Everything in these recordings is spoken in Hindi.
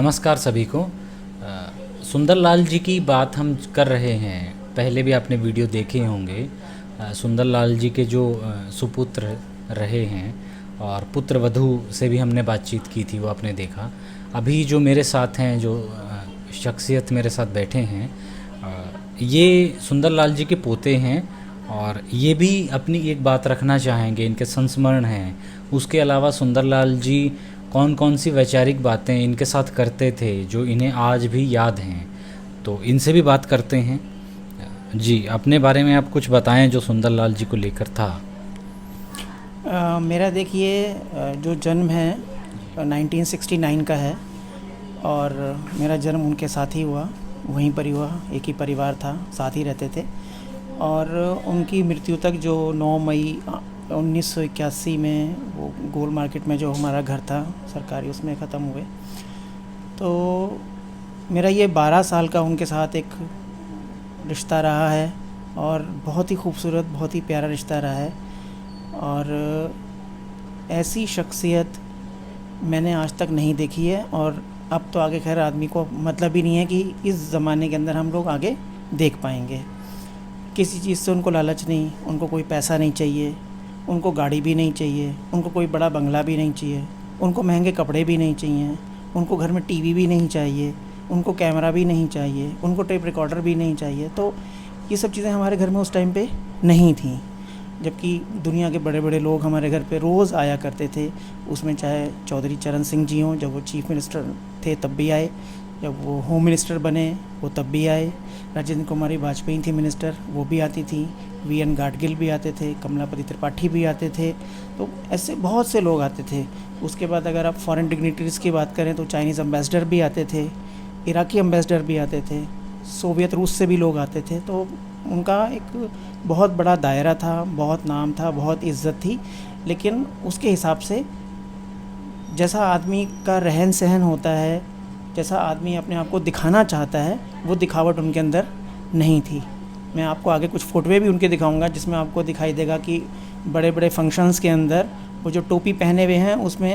नमस्कार सभी को। सुंदरलाल जी की बात हम कर रहे हैं। पहले भी आपने वीडियो देखे होंगे। सुंदरलाल जी के जो सुपुत्र रहे हैं और पुत्र वधू से भी हमने बातचीत की थी, वो आपने देखा। अभी जो मेरे साथ हैं, जो शख्सियत मेरे साथ बैठे हैं, ये सुंदरलाल जी के पोते हैं और ये भी अपनी एक बात रखना चाहेंगे, इनके संस्मरण हैं। उसके अलावा सुंदरलाल जी कौन कौन सी वैचारिक बातें इनके साथ करते थे जो इन्हें आज भी याद हैं, तो इनसे भी बात करते हैं। जी, अपने बारे में आप कुछ बताएं जो सुंदरलाल जी को लेकर था। मेरा देखिए जो जन्म है 1969 का है और मेरा जन्म उनके साथ ही हुआ, वहीं पर ही हुआ, एक ही परिवार था, साथ ही रहते थे। और उनकी मृत्यु तक जो 9 मई 1981 में वो गोल मार्केट में जो हमारा घर था सरकारी, उसमें ख़त्म हुए। तो मेरा ये 12 साल का उनके साथ एक रिश्ता रहा है और बहुत ही खूबसूरत, बहुत ही प्यारा रिश्ता रहा है। और ऐसी शख्सियत मैंने आज तक नहीं देखी है और अब तो आगे खैर आदमी को मतलब ही नहीं है कि इस ज़माने के अंदर हम लोग आगे देख पाएंगे। किसी चीज़ से उनको लालच नहीं, उनको कोई पैसा नहीं चाहिए, उनको गाड़ी भी नहीं चाहिए, उनको कोई बड़ा बंगला भी नहीं चाहिए, उनको महंगे कपड़े भी नहीं चाहिए, उनको घर में टीवी भी नहीं चाहिए, उनको कैमरा भी नहीं चाहिए, उनको टेप रिकॉर्डर भी नहीं चाहिए। तो ये सब चीज़ें हमारे घर में उस टाइम पे नहीं थी, जबकि दुनिया के बड़े बड़े लोग हमारे घर पे रोज़ आया करते थे। उसमें चाहे चौधरी चरण सिंह जी हों, जब वो चीफ मिनिस्टर थे तब भी आए, जब वो होम मिनिस्टर बने वो तब भी आए, राजेंद्र कुमारी वाजपेयी थी मिनिस्टर, वो भी आती थी, वी.एन. गाडगिल भी आते थे, कमलापति त्रिपाठी भी आते थे। तो ऐसे बहुत से लोग आते थे। उसके बाद अगर आप फॉरेन डिग्निटरीज़ की बात करें तो चाइनीज़ एम्बेसडर भी आते थे, इराकी एम्बेसडर भी आते थे, सोवियत रूस से भी लोग आते थे। तो उनका एक बहुत बड़ा दायरा था, बहुत नाम था, बहुत इज़्ज़त थी। लेकिन उसके हिसाब से जैसा आदमी का रहन सहन होता है, जैसा आदमी अपने आप को दिखाना चाहता है, वो दिखावट उनके अंदर नहीं थी। मैं आपको आगे कुछ फ़ोटोएँ भी उनके दिखाऊंगा जिसमें आपको दिखाई देगा कि बड़े बड़े फंक्शंस के अंदर वो जो टोपी पहने हुए हैं उसमें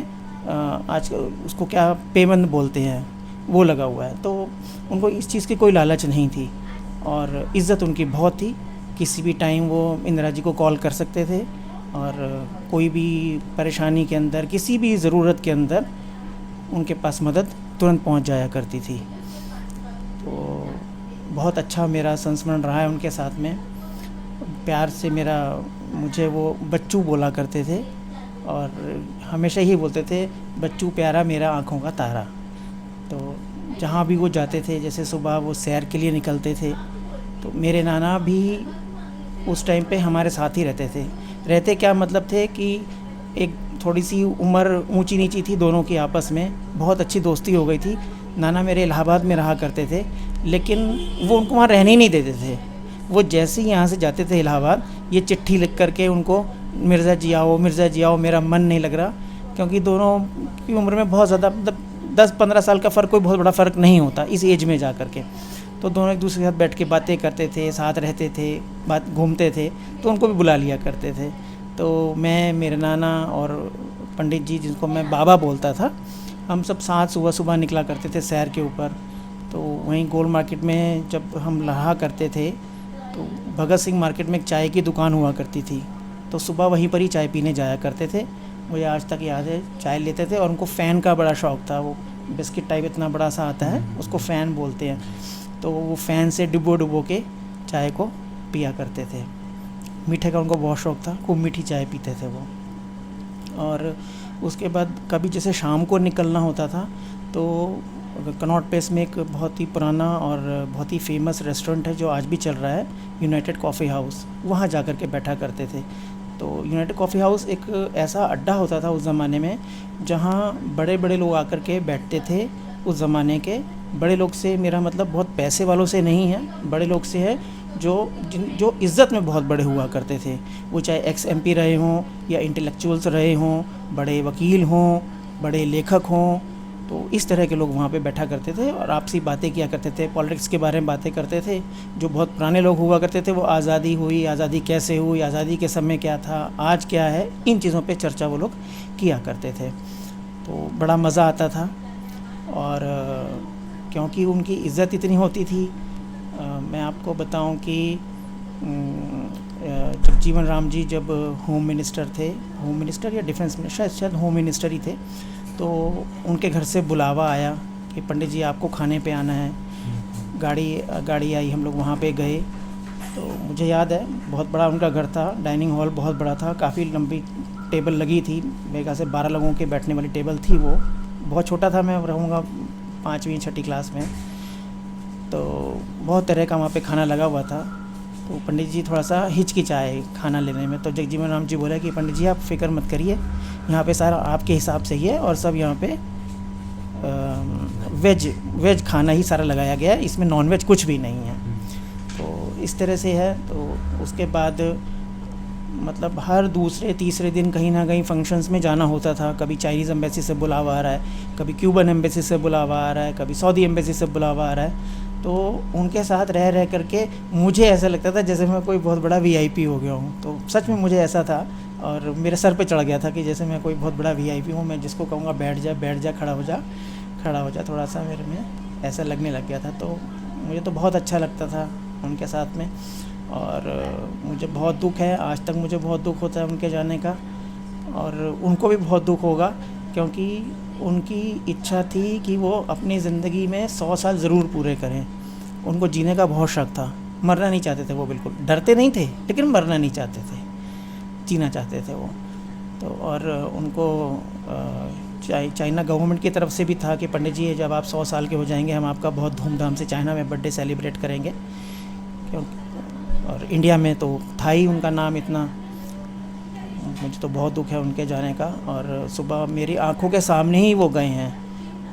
आज उसको क्या पेबंद बोलते हैं, वो लगा हुआ है। तो उनको इस चीज़ की कोई लालच नहीं थी और इज़्ज़त उनकी बहुत थी। किसी भी टाइम वो इंदिरा जी को कॉल कर सकते थे और कोई भी परेशानी के अंदर, किसी भी ज़रूरत के अंदर उनके पास मदद तुरंत पहुंच जाया करती थी। तो बहुत अच्छा मेरा संस्मरण रहा है उनके साथ में। प्यार से मुझे वो बच्चू बोला करते थे और हमेशा ही बोलते थे, बच्चू प्यारा मेरा आँखों का तारा। तो जहाँ भी वो जाते थे, जैसे सुबह वो सैर के लिए निकलते थे, तो मेरे नाना भी उस टाइम पे हमारे साथ ही रहते क्या मतलब थे कि एक थोड़ी सी उम्र ऊंची नीची थी दोनों की, आपस में बहुत अच्छी दोस्ती हो गई थी। नाना मेरे इलाहाबाद में रहा करते थे, लेकिन वो उनको वहाँ रहने ही नहीं देते थे। वो जैसे ही यहाँ से जाते थे इलाहाबाद, ये चिट्ठी लिख करके उनको, मिर्ज़ा जी आओ, मेरा मन नहीं लग रहा। क्योंकि दोनों की उम्र में बहुत ज़्यादा, मतलब 10-15 साल का फ़र्क कोई बहुत बड़ा फ़र्क नहीं होता इस एज में जा कर के। तो दोनों एक दूसरे के साथ बैठ के बातें करते थे, साथ रहते थे, घूमते थे, तो उनको भी बुला लिया करते थे। तो मैं, मेरे नाना और पंडित जी, जिनको मैं बाबा बोलता था, हम सब साथ सुबह सुबह निकला करते थे सैर के ऊपर। तो वहीं गोल मार्केट में जब हम रहा करते थे तो भगत सिंह मार्केट में एक चाय की दुकान हुआ करती थी, तो सुबह वहीं पर ही चाय पीने जाया करते थे। मुझे आज तक याद है, चाय लेते थे और उनको फ़ैन का बड़ा शौक़ था। वो बिस्किट टाइप इतना बड़ा सा आता है, उसको फ़ैन बोलते हैं। तो वो फ़ैन से डुबो के चाय को पिया करते थे। मीठे का उनको बहुत शौक़ था, खूब मीठी चाय पीते थे वो। और उसके बाद कभी जैसे शाम को निकलना होता था तो कनॉट प्लेस में एक बहुत ही पुराना और बहुत ही फेमस रेस्टोरेंट है जो आज भी चल रहा है, यूनाइटेड कॉफ़ी हाउस, वहाँ जा कर के बैठा करते थे। तो यूनाइटेड कॉफ़ी हाउस एक ऐसा अड्डा होता था उस ज़माने में जहाँ बड़े बड़े लोग आकर के बैठते थे। उस ज़माने के बड़े लोग से मेरा मतलब बहुत पैसे वालों से नहीं है, बड़े लोग से है जो इज़्ज़त में बहुत बड़े हुआ करते थे। वो चाहे एक्स MP रहे हों या इंटेलेक्चुअल्स रहे हों, बड़े वकील हों, बड़े लेखक हों, तो इस तरह के लोग वहाँ पे बैठा करते थे और आपसी बातें किया करते थे, पॉलिटिक्स के बारे में बातें करते थे। जो बहुत पुराने लोग हुआ करते थे वो आज़ादी हुई, आज़ादी कैसे हुई, आज़ादी के समय क्या था, आज क्या है, इन चीज़ों पे चर्चा वो लोग किया करते थे। तो बड़ा मज़ा आता था। और क्योंकि उनकी इज़्ज़त इतनी होती थी, मैं आपको बताऊं कि जगजीवन राम जी जब होम मिनिस्टर थे, होम मिनिस्टर या डिफेंस मिनिस्टर, शायद होम मिनिस्टर ही थे, तो उनके घर से बुलावा आया कि पंडित जी आपको खाने पे आना है। गाड़ी आई, हम लोग वहाँ पे गए। तो मुझे याद है बहुत बड़ा उनका घर था, डाइनिंग हॉल बहुत बड़ा था, काफ़ी लंबी टेबल लगी थी, मेरे ख्याल से 12 लोगों के बैठने वाली टेबल थी। वो बहुत छोटा था, मैं रहूँगा 5वीं 6ठी क्लास में। तो बहुत तरह का वहाँ पे खाना लगा हुआ था। तो पंडित जी थोड़ा सा हिचकिचाए खाना लेने में। तो जगजीवन राम जी बोले कि पंडित जी आप फ़िक्र मत करिए, यहाँ पे सारा आपके हिसाब से ही है और सब यहाँ पे वेज खाना ही सारा लगाया गया है, इसमें नॉन वेज कुछ भी नहीं है। तो इस तरह से है। तो उसके बाद मतलब हर दूसरे तीसरे दिन कहीं ना कहीं फंक्शंस में जाना होता था। कभी चाइनीज़ एम्बेसी से बुलावा आ रहा है, कभी क्यूबन एम्बेसी से बुलावा आ रहा है, कभी सऊदी एम्बेसी से बुलावा आ रहा है। तो उनके साथ रह रह करके मुझे ऐसा लगता था जैसे मैं कोई बहुत बड़ा वीआईपी हो गया हूँ। तो सच में मुझे ऐसा था और मेरे सर पे चढ़ गया था कि जैसे मैं कोई बहुत बड़ा वीआईपी हूँ। मैं जिसको कहूँगा बैठ जा, खड़ा हो जा, थोड़ा सा मेरे में ऐसा लगने लग गया था। तो मुझे तो बहुत अच्छा लगता था उनके साथ में। और मुझे बहुत दुख है, आज तक मुझे बहुत दुख होता है उनके जाने का, और उनको भी बहुत दुख होगा, क्योंकि उनकी इच्छा थी कि वो अपनी ज़िंदगी में 100 साल ज़रूर पूरे करें। उनको जीने का बहुत शौक़ था, मरना नहीं चाहते थे वो, बिल्कुल डरते नहीं थे, लेकिन मरना नहीं चाहते थे, जीना चाहते थे वो। तो और उनको चाइना गवर्नमेंट की तरफ से भी था कि पंडित जी जब आप 100 साल के हो जाएंगे हम आपका बहुत धूमधाम से चाइना में बर्थडे सेलिब्रेट करेंगे। और इंडिया में तो था ही उनका नाम इतना। मुझे तो बहुत दुख है उनके जाने का। और सुबह मेरी आंखों के सामने ही वो गए हैं।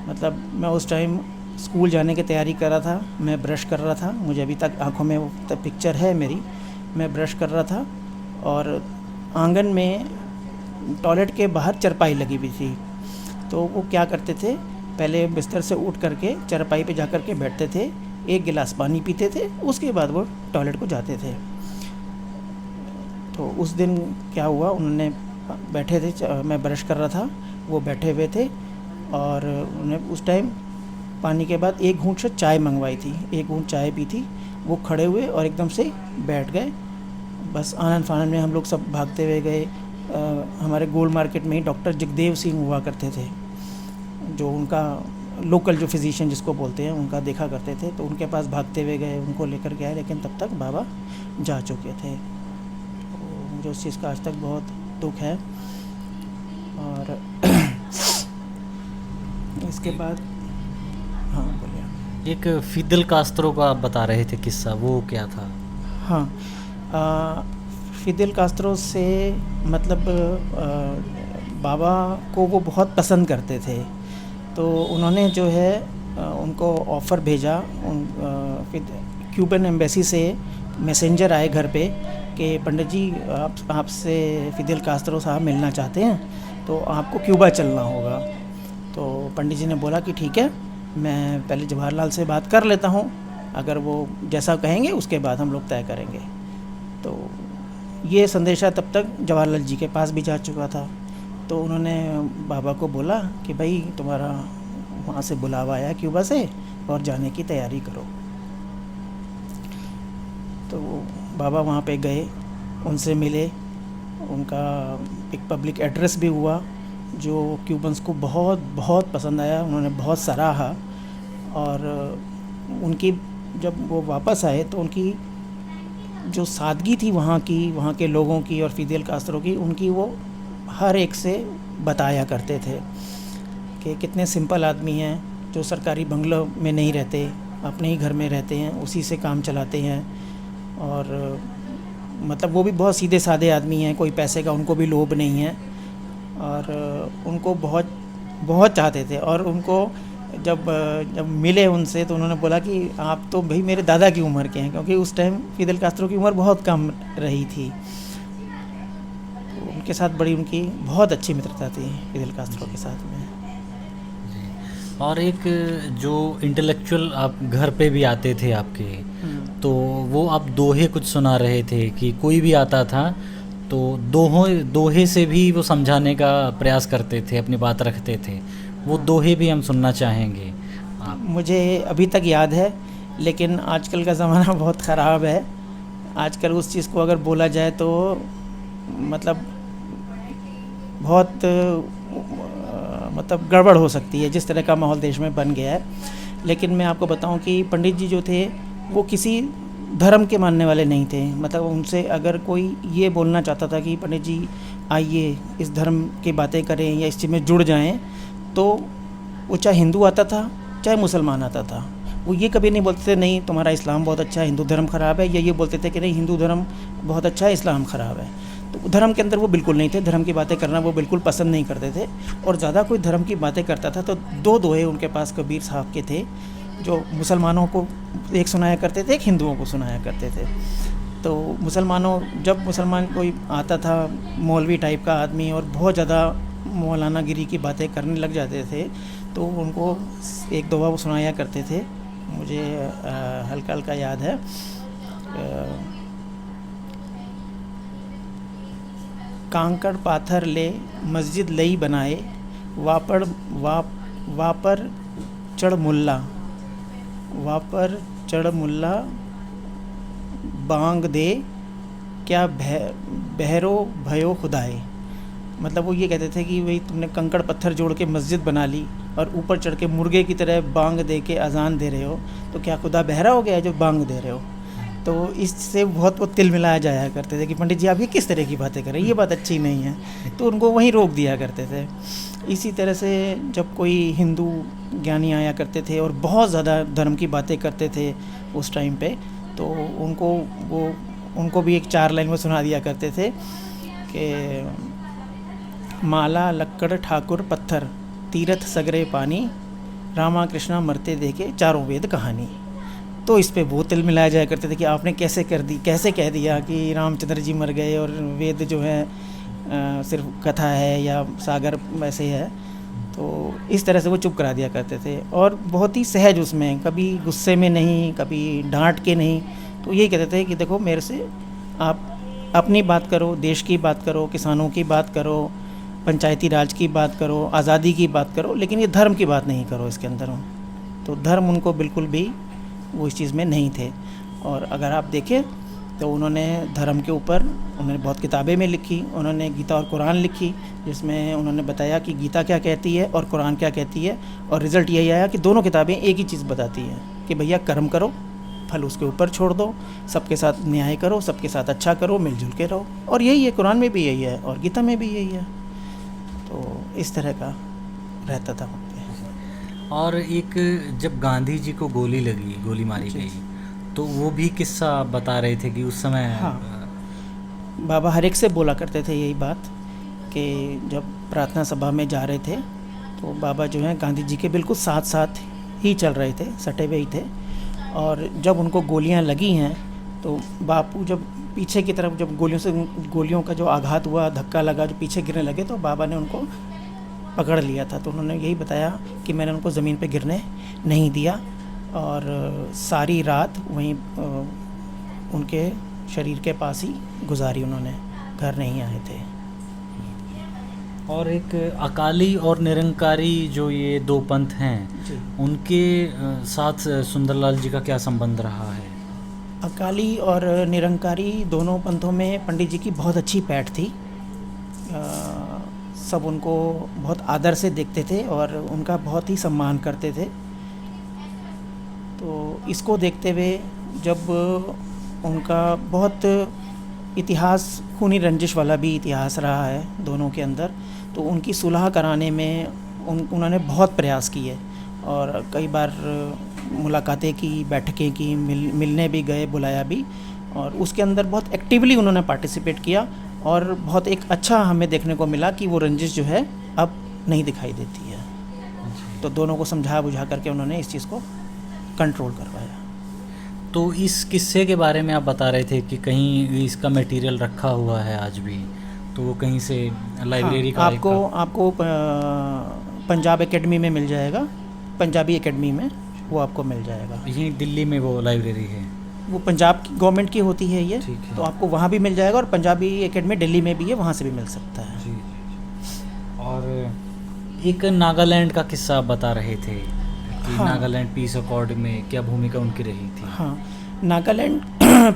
मतलब मैं उस टाइम स्कूल जाने की तैयारी कर रहा था, मैं ब्रश कर रहा था, मुझे अभी तक आंखों में वो पिक्चर है मेरी। मैं ब्रश कर रहा था और आंगन में टॉयलेट के बाहर चारपाई लगी हुई थी। तो वो क्या करते थे, पहले बिस्तर से उठ करके चारपाई पे जा कर के बैठते थे, एक गिलास पानी पीते थे, उसके बाद वो टॉयलेट को जाते थे। तो उस दिन क्या हुआ, उन्होंने बैठे थे, मैं ब्रश कर रहा था, वो बैठे हुए थे और उन्हें उस टाइम पानी के बाद एक घूंट से चाय मंगवाई थी, एक घूंट चाय पी थी। वो खड़े हुए और एकदम से बैठ गए। बस आनंद फानंद में हम लोग सब भागते हुए गए। हमारे गोल मार्केट में ही डॉक्टर जगदेव सिंह हुआ करते थे, जो उनका लोकल जो फिजिशियन जिसको बोलते हैं, उनका देखा करते थे। तो उनके पास भागते हुए गए, उनको लेकर के आए, लेकिन तब तक बाबा जा चुके थे। तो मुझे उस चीज़ का आज तक बहुत दुख है। और इसके बाद हाँ बोलिए। एक फिदेल कास्त्रो का आप बता रहे थे किस्सा, वो क्या था? हाँ, फिदेल कास्त्रो से मतलब बाबा को वो बहुत पसंद करते थे। तो उन्होंने जो है उनको ऑफ़र भेजा, क्यूबन एम्बेसी से मैसेंजर आए घर पे कि पंडित जी आपसे फिदेल कास्त्रो साहब मिलना चाहते हैं, तो आपको क्यूबा चलना होगा। तो पंडित जी ने बोला कि ठीक है, मैं पहले जवाहरलाल से बात कर लेता हूँ, अगर वो जैसा कहेंगे उसके बाद हम लोग तय करेंगे। तो ये संदेशा तब तक जवाहरलाल जी के पास भी जा चुका था। तो उन्होंने बाबा को बोला कि भाई तुम्हारा वहाँ से बुलावा आया क्यूबा से और जाने की तैयारी करो। तो बाबा वहाँ पे गए, उनसे मिले, उनका एक पब्लिक एड्रेस भी हुआ जो क्यूबन्स को बहुत बहुत पसंद आया, उन्होंने बहुत सराहा। और उनकी जब वो वापस आए तो उनकी जो सादगी थी वहाँ के लोगों की और फिदेल कास्त्रो की, उनकी वो हर एक से बताया करते थे कि कितने सिंपल आदमी हैं, जो सरकारी बंगलों में नहीं रहते, अपने ही घर में रहते हैं, उसी से काम चलाते हैं। और मतलब वो भी बहुत सीधे साधे आदमी हैं, कोई पैसे का उनको भी लोभ नहीं है। और उनको बहुत बहुत चाहते थे। और उनको जब मिले उनसे तो उन्होंने बोला कि आप तो भाई मेरे दादा की उम्र के हैं, क्योंकि उस टाइम फिदेल कास्त्रो की उम्र बहुत कम रही थी। तो उनके साथ बड़ी उनकी बहुत अच्छी मित्रता थी फिदेल कास्त्रो के साथ में। और एक जो इंटेलेक्चुअल आप घर पे भी आते थे आपके, तो वो आप दोहे कुछ सुना रहे थे कि कोई भी आता था तो दोहे से भी वो समझाने का प्रयास करते थे, अपनी बात रखते थे। वो दोहे भी हम सुनना चाहेंगे। आप? मुझे अभी तक याद है, लेकिन आजकल का ज़माना बहुत ख़राब है। आजकल उस चीज़ को अगर बोला जाए तो मतलब बहुत मतलब गड़बड़ हो सकती है, जिस तरह का माहौल देश में बन गया है। लेकिन मैं आपको बताऊं कि पंडित जी जो थे वो किसी धर्म के मानने वाले नहीं थे। मतलब उनसे अगर कोई ये बोलना चाहता था कि पंडित जी आइए इस धर्म की बातें करें या इस चीज़ में जुड़ जाएं, तो वो चाहे हिंदू आता था चाहे मुसलमान आता था, वो ये कभी नहीं बोलते थे नहीं तुम्हारा इस्लाम बहुत अच्छा है, हिंदू धर्म ख़राब है, या ये बोलते थे कि नहीं हिंदू धर्म बहुत अच्छा है, इस्लाम ख़राब है। तो धर्म के अंदर वो बिल्कुल नहीं थे, धर्म की बातें करना वो बिल्कुल पसंद नहीं करते थे। और ज़्यादा कोई धर्म की बातें करता था तो दो दोहे उनके पास कबीर साहब के थे, जो मुसलमानों को एक सुनाया करते थे, एक हिंदुओं को सुनाया करते थे। तो मुसलमानों जब मुसलमान कोई आता था मौलवी टाइप का आदमी और बहुत ज़्यादा मौलाना गिरी की बातें करने लग जाते थे, तो उनको एक दोहा वो सुनाया करते थे। मुझे हल्का हल्का याद है। कांकड़ पाथर ले मस्जिद लई बनाए, वापड़ वापर चढ़ मुल्ला, वापर चढ़ मुल्ला बांग दे, क्या बहरो भयो खुदाए। मतलब वो ये कहते थे कि भाई तुमने कंकड़ पत्थर जोड़ के मस्जिद बना ली और ऊपर चढ़ के मुर्गे की तरह बांग दे के अजान दे रहे हो, तो क्या खुदा बहरा हो गया है जो बांग दे रहे हो। तो इससे बहुत वो तिल मिलाया जाया करते थे कि पंडित जी आप ये किस तरह की बातें कर रहे हैं, ये बात अच्छी नहीं है, तो उनको वहीं रोक दिया करते थे। इसी तरह से जब कोई हिंदू ज्ञानी आया करते थे और बहुत ज़्यादा धर्म की बातें करते थे उस टाइम पे, तो उनको भी एक 4 लाइन में सुना दिया करते थे कि माला लक्कड़ ठाकुर पत्थर, तीरथ सगरे पानी, रामा कृष्णा मरते देखे चारों वेद कहानी। तो इस पे वो तिल मिलाया जाया करते थे कि आपने कैसे कह दिया कि रामचंद्र जी मर गए और वेद जो है सिर्फ कथा है या सागर वैसे है। तो इस तरह से वो चुप करा दिया करते थे और बहुत ही सहज, उसमें कभी गुस्से में नहीं, कभी डांट के नहीं। तो यही कहते थे कि देखो मेरे से आप अपनी बात करो, देश की बात करो, किसानों की बात करो, पंचायती राज की बात करो, आज़ादी की बात करो, लेकिन ये धर्म की बात नहीं करो इसके अंदर। तो धर्म उनको बिल्कुल भी वो इस चीज़ में नहीं थे। और अगर आप देखें तो उन्होंने धर्म के ऊपर उन्होंने बहुत किताबें में लिखी। उन्होंने गीता और कुरान लिखी, जिसमें उन्होंने बताया कि गीता क्या कहती है और कुरान क्या कहती है, और रिज़ल्ट यही आया कि दोनों किताबें एक ही चीज़ बताती हैं कि भैया कर्म करो, फल उसके ऊपर छोड़ दो, सबके साथ न्याय करो, सबके साथ अच्छा करो, मिलजुल के रहो। और यही है, कुरान में भी यही है और गीता में भी यही है। तो इस तरह का रहता था वहाँ पे। और एक जब गांधी जी को गोली मारी जी। गई, तो वो भी किस्सा बता रहे थे कि उस समय हाँ, बाबा हर एक से बोला करते थे यही बात कि जब प्रार्थना सभा में जा रहे थे तो बाबा जो हैं गांधी जी के बिल्कुल साथ साथ ही चल रहे थे, सटे हुए ही थे। और जब उनको गोलियां लगी हैं तो बापू जब पीछे की तरफ, जब गोलियों का जो आघात हुआ, धक्का लगा, जो पीछे गिरने लगे, तो बाबा ने उनको पकड़ लिया था। तो उन्होंने यही बताया कि मैंने उनको ज़मीन पे गिरने नहीं दिया और सारी रात वहीं उनके शरीर के पास ही गुजारी, उन्होंने घर नहीं आए थे। और एक अकाली और निरंकारी जो ये 2 पंथ हैं, जी। उनके साथ सुंदरलाल जी का क्या संबंध रहा है? अकाली और निरंकारी दोनों पंथों में पंडित जी की बहुत अच्छी पैठ थी। सब उनको बहुत आदर से देखते थे और उनका बहुत ही सम्मान करते थे। तो इसको देखते हुए जब उनका बहुत इतिहास, खूनी रंजिश वाला भी इतिहास रहा है दोनों के अंदर, तो उनकी सुलह कराने में उन्होंने बहुत प्रयास किए और कई बार मुलाकातें की, बैठकें की, मिलने भी गए, बुलाया भी, और उसके अंदर बहुत एक्टिवली उन्होंने पार्टिसिपेट किया। और बहुत एक अच्छा हमें देखने को मिला कि वो रंजिश जो है अब नहीं दिखाई देती है। तो दोनों को समझा बुझा करके उन्होंने इस चीज़ को कंट्रोल करवाया। तो इस किस्से के बारे में आप बता रहे थे कि कहीं इसका मटेरियल रखा हुआ है आज भी, तो वो कहीं से लाइब्रेरी का आपको पंजाब एकेडमी में मिल जाएगा, पंजाबी एकेडमी में वो आपको मिल जाएगा। यहीं दिल्ली में वो लाइब्रेरी है? वो पंजाब की गवर्नमेंट की होती है ये, ठीक है। तो आपको वहाँ भी मिल जाएगा और पंजाबी एकेडमी दिल्ली में भी है, वहाँ से भी मिल सकता है। जी। और एक नागालैंड का किस्सा आप बता रहे थे, कि हाँ। नागालैंड पीस अकॉर्ड में क्या भूमिका उनकी रही थी? हाँ, नागालैंड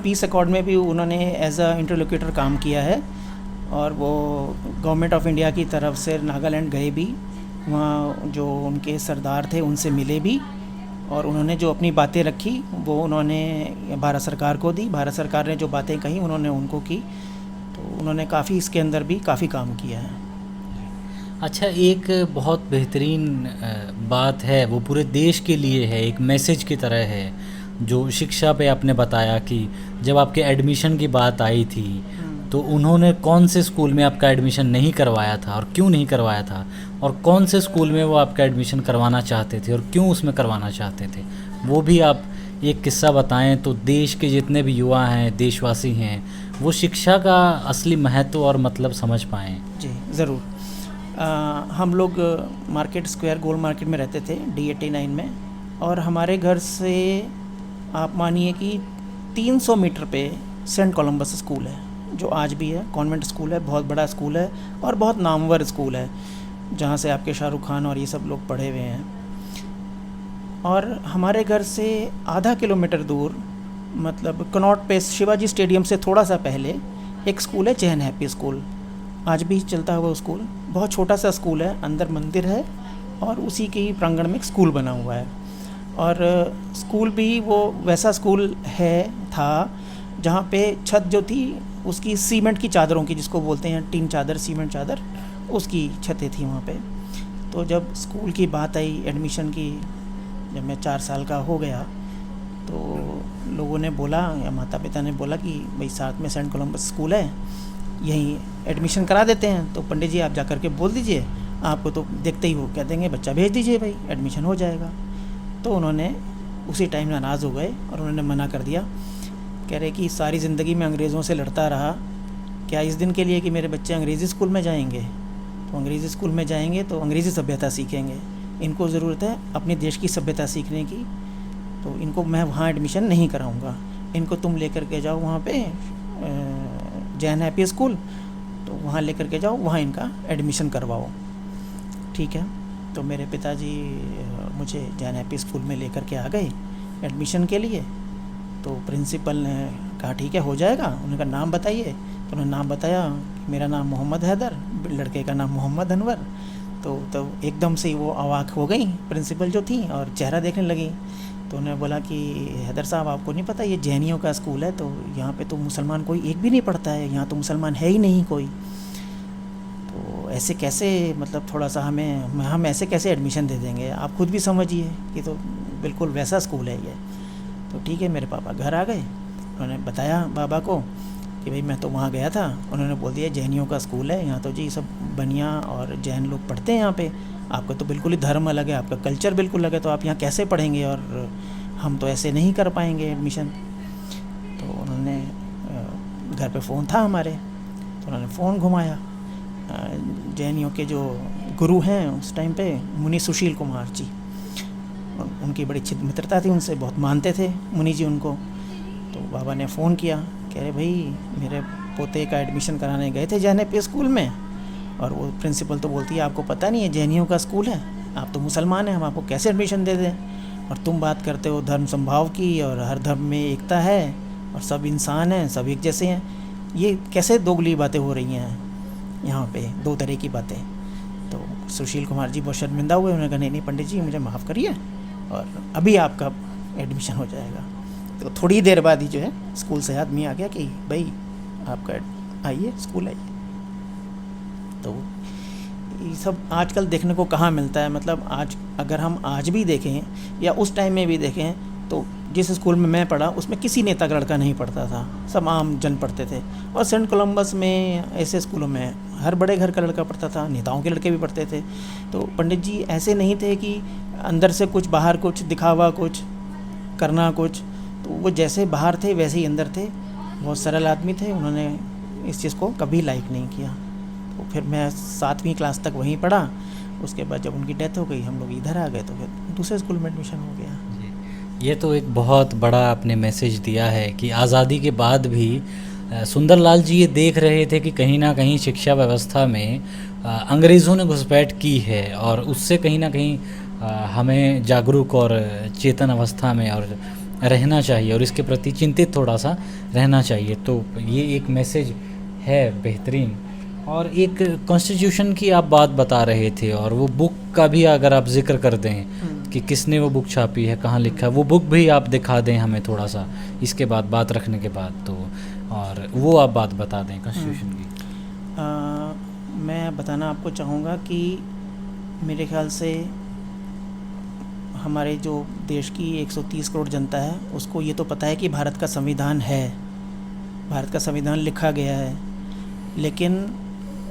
पीस अकॉर्ड में भी उन्होंने एज अ इंटरलोक्यूटर काम किया है, और वो गवर्नमेंट ऑफ इंडिया की तरफ से नागालैंड गए भी, वहाँ जो उनके सरदार थे उनसे मिले भी, और उन्होंने जो अपनी बातें रखी वो उन्होंने भारत सरकार को दी। भारत सरकार ने जो बातें कही उन्होंने उनको की, तो उन्होंने काफ़ी इसके अंदर भी काफ़ी काम किया है। अच्छा, एक बहुत बेहतरीन बात है, वो पूरे देश के लिए है, एक मैसेज की तरह है, जो शिक्षा पे आपने बताया कि जब आपके एडमिशन की बात आई थी तो उन्होंने कौन से स्कूल में आपका एडमिशन नहीं करवाया था और क्यों नहीं करवाया था, और कौन से स्कूल में वो आपका एडमिशन करवाना चाहते थे और क्यों उसमें करवाना चाहते थे, वो भी आप एक किस्सा बताएं तो देश के जितने भी युवा हैं, देशवासी हैं, वो शिक्षा का असली महत्व और मतलब समझ पाएँ। जी ज़रूर। हम लोग मार्केट स्क्वायर गोल मार्केट में रहते थे D89 में, और हमारे घर से आप मानिए कि 300 मीटर पे सेंट कोलंबस स्कूल है, जो आज भी है, कॉन्वेंट स्कूल है, बहुत बड़ा स्कूल है और बहुत नामवर स्कूल है, जहाँ से आपके शाहरुख खान और ये सब लोग पढ़े हुए हैं। और हमारे घर से आधा किलोमीटर दूर, मतलब कनॉट पे शिवाजी स्टेडियम से थोड़ा सा पहले एक स्कूल है, जैन हैप्पी स्कूल, आज भी चलता हुआ स्कूल। बहुत छोटा सा स्कूल है, अंदर मंदिर है और उसी के ही प्रांगण में एक स्कूल बना हुआ है। और स्कूल भी वो वैसा स्कूल था जहाँ पे छत जो थी उसकी सीमेंट की चादरों की, जिसको बोलते हैं टीन चादर, सीमेंट चादर, उसकी छतें थी वहाँ पे। तो जब स्कूल की बात आई एडमिशन की, जब मैं 4 साल का हो गया, तो लोगों ने बोला, या माता पिता ने बोला कि भाई साथ में सेंट कोलंबस स्कूल है, यहीं एडमिशन करा देते हैं। तो पंडित जी आप जा कर के बोल दीजिए, आपको तो देखते ही वो कह देंगे बच्चा भेज दीजिए भाई, एडमिशन हो जाएगा। तो उन्होंने उसी टाइम नाराज़ हो गए और उन्होंने मना कर दिया। कह रहे कि सारी ज़िंदगी में अंग्रेज़ों से लड़ता रहा, क्या इस दिन के लिए कि मेरे बच्चे अंग्रेज़ी स्कूल में जाएंगे? तो अंग्रेज़ी स्कूल में जाएंगे तो अंग्रेज़ी सभ्यता सीखेंगे, इनको ज़रूरत है अपनी देश की सभ्यता सीखने की, तो इनको मैं वहाँ एडमिशन नहीं कराऊँगा, इनको तुम लेकर के जाओ वहाँ पे जैन हैप्पी स्कूल, तो वहाँ लेकर के जाओ, वहाँ इनका एडमिशन करवाओ। ठीक है, तो मेरे पिताजी मुझे जैन हैप्पी स्कूल में लेकर के आ गए एडमिशन के लिए। तो प्रिंसिपल ने कहा ठीक है हो जाएगा। उन्होंने कहा नाम बताइए, तो उन्होंने नाम बताया, मेरा नाम मोहम्मद हैदर, लड़के का नाम मोहम्मद अनवर। तो एकदम से वो अवाक हो गई प्रिंसिपल जो थी और चेहरा देखने लगी। तो उन्होंने बोला कि हैदर साहब आपको नहीं पता ये जैनियों का स्कूल है, तो यहाँ पे तो मुसलमान कोई एक भी नहीं पढ़ता है, यहाँ तो मुसलमान है ही नहीं कोई, तो ऐसे कैसे, मतलब थोड़ा सा हम ऐसे कैसे एडमिशन दे देंगे, आप खुद भी समझिए कि तो बिल्कुल वैसा स्कूल है ये। तो ठीक है, मेरे पापा घर आ गए, उन्होंने बताया बाबा को कि भाई मैं तो वहाँ गया था, उन्होंने बोल दिया जैनियों का स्कूल है, यहाँ तो जी सब बनिया और जैन लोग पढ़ते हैं यहाँ पे, आपका तो बिल्कुल ही धर्म अलग है, आपका कल्चर बिल्कुल अलग है, तो आप यहाँ कैसे पढ़ेंगे, और हम तो ऐसे नहीं कर पाएंगे एडमिशन। तो उन्होंने घर पे फ़ोन था हमारे, तो उन्होंने फ़ोन घुमाया। जैनियों के जो गुरु हैं उस टाइम पे मुनि सुशील कुमार जी, उनकी बड़ी अच्छी मित्रता थी उनसे, बहुत मानते थे मुनि जी उनको। तो बाबा ने फ़ोन किया, कह रहे भाई मेरे पोते का एडमिशन कराने गए थे जैन हैप्पी स्कूल में, और वो प्रिंसिपल तो बोलती है आपको पता नहीं है जैनियों का स्कूल है, आप तो मुसलमान हैं, हम आपको कैसे एडमिशन दे दें, और तुम बात करते हो धर्म संभाव की, और हर धर्म में एकता है और सब इंसान हैं, सब एक जैसे हैं, ये कैसे दोगली बातें हो रही हैं यहाँ पे, दो तरह की बातें। तो सुशील कुमार जी बहुत शर्मिंदा हुए, उन्होंने कहा नहीं पंडित जी मुझे माफ़ करिए और अभी आपका एडमिशन हो जाएगा। तो थोड़ी देर बाद ही जो है स्कूल से आदमी आ गया कि भाई आपका आइए स्कूल आइए। तो ये सब आजकल देखने को कहाँ मिलता है, मतलब आज अगर हम आज भी देखें या उस टाइम में भी देखें, तो जिस स्कूल में मैं पढ़ा उसमें किसी नेता का लड़का नहीं पढ़ता था, सब आम जन पढ़ते थे। और सेंट कोलंबस में ऐसे स्कूलों में हर बड़े घर का लड़का पढ़ता था, नेताओं के लड़के भी पढ़ते थे। तो पंडित जी ऐसे नहीं थे कि अंदर से कुछ बाहर कुछ दिखावा, कुछ करना कुछ, तो वो जैसे बाहर थे वैसे ही अंदर थे, बहुत सरल आदमी थे, उन्होंने इस चीज़ को कभी लाइक नहीं किया। तो फिर मैं 7वीं क्लास तक वहीं पढ़ा, उसके बाद जब उनकी डेथ हो गई हम लोग इधर आ गए, तो फिर दूसरे स्कूल में एडमिशन हो गया। ये तो एक बहुत बड़ा आपने मैसेज दिया है कि आज़ादी के बाद भी सुंदरलाल जी ये देख रहे थे कि कहीं ना कहीं शिक्षा व्यवस्था में अंग्रेज़ों ने घुसपैठ की है और उससे कहीं ना कहीं हमें जागरूक और चेतन अवस्था में और रहना चाहिए और इसके प्रति चिंतित थोड़ा सा रहना चाहिए। तो ये एक मैसेज है बेहतरीन। और एक कॉन्स्टिट्यूशन की आप बात बता रहे थे और वो बुक का भी अगर आप जिक्र कर दें कि किसने वो बुक छापी है, कहाँ लिखा है, वो बुक भी आप दिखा दें हमें थोड़ा सा इसके बाद बात रखने के बाद, तो और वो आप बात बता दें कॉन्स्टिट्यूशन की। मैं बताना आपको चाहूँगा कि मेरे ख्याल से हमारे जो देश की 130 करोड़ जनता है उसको ये तो पता है कि भारत का संविधान है, भारत का संविधान लिखा गया है, लेकिन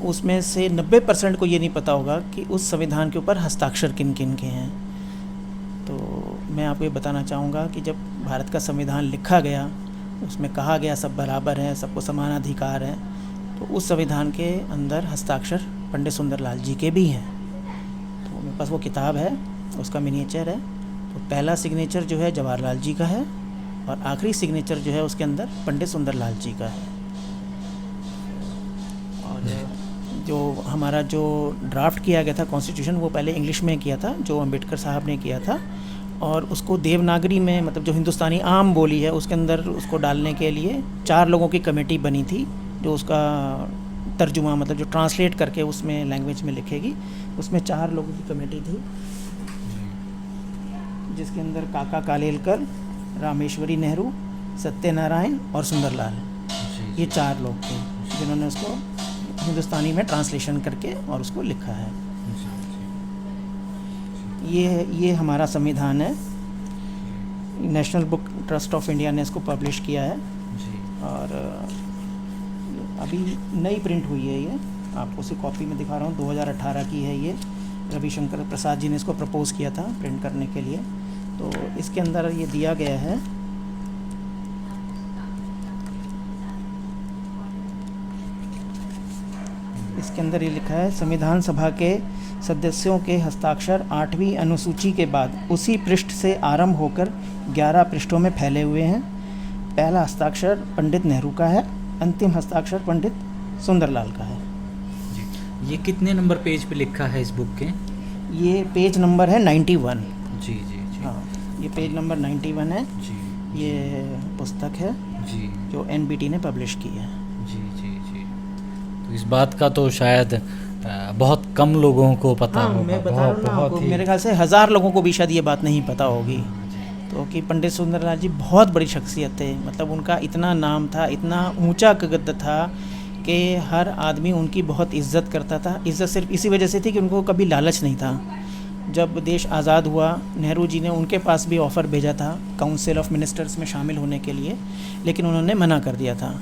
उसमें से 90% को ये नहीं पता होगा कि उस संविधान के ऊपर हस्ताक्षर किन किन के हैं। तो मैं आपको ये बताना चाहूँगा कि जब भारत का संविधान लिखा गया उसमें कहा गया सब बराबर हैं, सबको समान अधिकार हैं, तो उस संविधान के अंदर हस्ताक्षर पंडित सुंदरलाल जी के भी हैं। तो मेरे पास वो किताब है, उसका मिनिएचर है। तो पहला सिग्नेचर जो है जवाहरलाल जी का है और आखिरी सिग्नेचर जो है उसके अंदर पंडित सुंदरलाल जी का है। और जो हमारा जो ड्राफ्ट किया गया था कॉन्स्टिट्यूशन वो पहले इंग्लिश में किया था, जो अम्बेडकर साहब ने किया था, और उसको देवनागरी में, मतलब जो हिंदुस्तानी आम बोली है उसके अंदर उसको डालने के लिए 4 लोगों की कमेटी बनी थी जो उसका तर्जुमा, मतलब जो ट्रांसलेट करके उसमें लैंग्वेज में लिखेगी। उसमें 4 लोगों की कमेटी थी जिसके अंदर काका कालेलकर, रामेश्वरी नेहरू, सत्यनारायण और सुंदरलाल, ये 4 लोग थे जिन्होंने उसको हिंदुस्तानी में ट्रांसलेशन करके और उसको लिखा है। ये हमारा संविधान है। National book trust of India ने इसको पब्लिश किया है और अभी नई प्रिंट हुई है। ये आपको उसी कॉपी में दिखा रहा हूँ, 2018 की है ये। रविशंकर प्रसाद जी ने इसको प्रपोज़ किया था प्रिंट करने के लिए। तो इसके अंदर ये दिया गया है इसके अंदर ये लिखा है, संविधान सभा के सदस्यों के हस्ताक्षर 8वीं अनुसूची के बाद उसी पृष्ठ से आरंभ होकर 11 पृष्ठों में फैले हुए हैं। पहला हस्ताक्षर पंडित नेहरू का है, अंतिम हस्ताक्षर पंडित सुंदरलाल का है। ये कितने नंबर पेज पे लिखा है इस बुक के? ये पेज नंबर है 91। जी जी जी। हाँ, ये पेज नंबर 91 है जी। ये पुस्तक है जी जो एनबीटी ने पब्लिश की है। जी जी जी। तो इस बात का तो शायद बहुत कम लोगों को पता होगा। मैं बता रहा हूँ ना आपको, मेरे ख्याल से 1000 लोगों को भी शायद ये बात नहीं पता होगी। तो कि पंडित सुंदरलाल जी बहुत बड़ी शख्सियत थे, मतलब उनका इतना नाम था, इतना ऊंचा कद था कि हर आदमी उनकी बहुत इज़्ज़त करता था। इज़्ज़त सिर्फ इसी वजह से थी कि उनको कभी लालच नहीं था। जब देश आज़ाद हुआ, नेहरू जी ने उनके पास भी ऑफ़र भेजा था काउंसिल ऑफ मिनिस्टर्स में शामिल होने के लिए, लेकिन उन्होंने मना कर दिया था।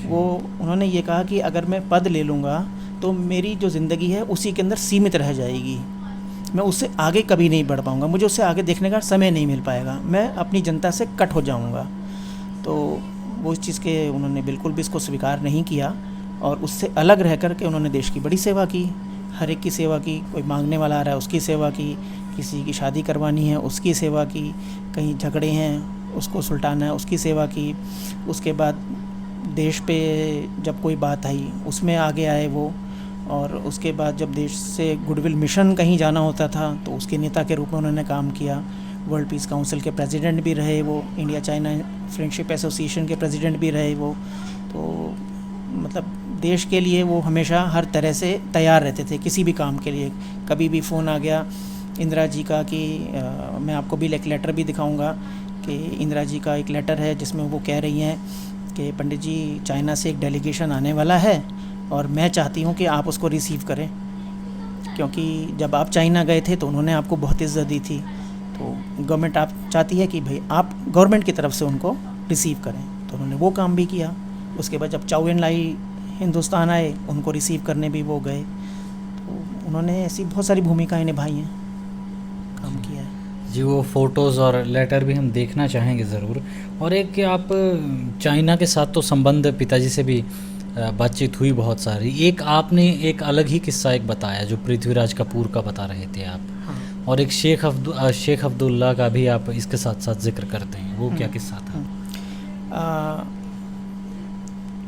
उन्होंने ये कहा कि अगर मैं पद ले लूँगा तो मेरी जो ज़िंदगी है उसी के अंदर सीमित रह जाएगी, मैं उससे आगे कभी नहीं बढ़ पाऊँगा, मुझे उससे आगे देखने का समय नहीं मिल पाएगा, मैं अपनी जनता से कट हो जाऊँगा। तो वो इस चीज़ के उन्होंने बिल्कुल भी इसको स्वीकार नहीं किया और उससे अलग रह कर के उन्होंने देश की बड़ी सेवा की, हर एक की सेवा की। कोई मांगने वाला आ रहा है उसकी सेवा की, किसी की शादी करवानी है उसकी सेवा की, कहीं झगड़े हैं उसको सुलटाना है उसकी सेवा की। उसके बाद देश पे जब कोई बात आई उसमें आगे आए वो, और उसके बाद जब देश से गुडविल मिशन कहीं जाना होता था तो उसके नेता के रूप में उन्होंने काम किया। वर्ल्ड पीस काउंसिल के प्रेसिडेंट भी रहे वो, इंडिया चाइना फ्रेंडशिप एसोसिएशन के प्रेसिडेंट भी रहे वो। तो मतलब देश के लिए वो हमेशा हर तरह से तैयार रहते थे किसी भी काम के लिए। कभी भी फ़ोन आ गया इंदिरा जी का कि मैं आपको भी एक लेटर भी दिखाऊंगा कि इंदिरा जी का एक लेटर है जिसमें वो कह रही हैं कि पंडित जी चाइना से एक डेलीगेशन आने वाला है और मैं चाहती हूँ कि आप उसको रिसीव करें, क्योंकि जब आप चाइना गए थे तो उन्होंने आपको बहुत इज़्ज़त दी थी। तो गवर्नमेंट आप चाहती है कि भाई आप गवर्नमेंट की तरफ से उनको रिसीव करें। तो उन्होंने वो काम भी किया। उसके बाद जब चाउ एन लाई हिंदुस्तान आए उनको रिसीव करने भी वो गए। तो उन्होंने ऐसी बहुत सारी भूमिकाएं निभाई हैं, काम किया है। जी, वो फ़ोटोज़ और लेटर भी हम देखना चाहेंगे ज़रूर। और एक कि आप चाइना के साथ तो संबंध पिताजी से भी बातचीत हुई बहुत सारी। एक आपने एक अलग ही किस्सा एक बताया जो पृथ्वीराज कपूर का बता रहे थे आप। हाँ। और एक शेख अब्दुल्ला का भी आप इसके साथ साथ जिक्र करते हैं, वो क्या किस्सा था?